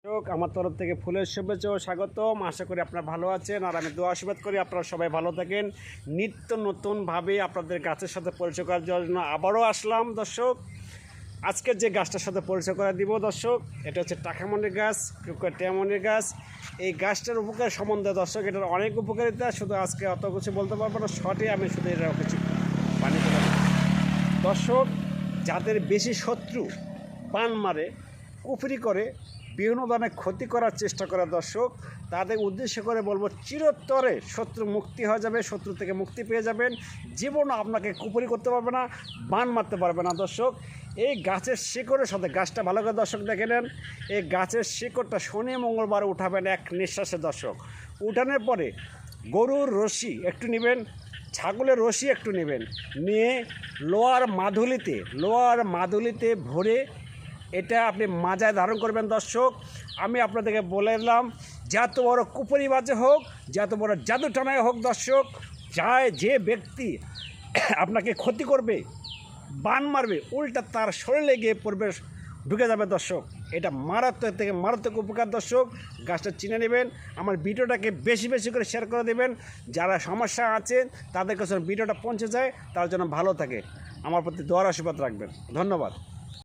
আমার তরফ থেকে ফুলের শুভেচ্ছা ও স্বাগতম। আশা করি আপনারা ভালো আছেন, আর আমি দোয়া আশীর্বাদ করি আপনারা সবাই ভালো থাকেন। নিত্য নতুনভাবে আপনাদের গাছের সাথে পরিচয় করার জন্য আবারও আসলাম দর্শক। আজকের যে গাছটার সাথে পরিচয় করে দিব দর্শক, এটা হচ্ছে টাকামনির গাছ, টেমনির গাছ। এই গাছটার উপকার সম্বন্ধে দর্শক, এটার অনেক উপকারিতা, শুধু আজকে অত কিছু বলতে পারবো না, শর্টে আমি শুধু এটা কিছু পানি করে দর্শক। যাদের বেশি শত্রু পান মারে, কুফরি করে, বিভিন্ন ধরনের ক্ষতি করার চেষ্টা করে দর্শক, তাদের উদ্দেশ্য করে বলবো, চিরতরে শত্রু মুক্তি হয়ে যাবে, শত্রু থেকে মুক্তি পেয়ে যাবেন। জীবনও আপনাকে কুফরি করতে পারবে না, বান মারতে পারবে না দর্শক। এই গাছের শিকড়ের সাথে, গাছটা ভালো করে দর্শক দেখে নেন, এই গাছের শিকড়টা শনি মঙ্গলবার উঠাবেন এক নিঃশ্বাসে দর্শক। উঠানোর পরে গরুর রশি একটু নেবেন, ছাগলের রশি একটু নেবেন, নিয়ে লোয়ার মাদুলিতে ভরে এটা আপনি মাজায় ধারণ করবেন দর্শক। আমি আপনাদেরকে বলে দিলাম, যত বড় কুপুরিবাজে হোক, যত বড় জাদু টানায় হোক দর্শক, যে ব্যক্তি আপনাকে ক্ষতি করবে, বান মারবে, উল্টা তার শরীরে গিয়ে পড়বে, ঢুকে যাবে দর্শক। এটা মারাত্মক থেকে মারাত্মক উপকার দর্শক। গাছটা চিনে নেবেন, আমার ভিডিওটাকে বেশি বেশি করে শেয়ার করে দেবেন। যারা সমস্যা আছে তাদের কাছে ভিডিওটা পৌঁছে যায়, তার জন্য ভালো থাকে। আমার প্রতি দোয়ার আশীর্বাদ রাখবেন। ধন্যবাদ।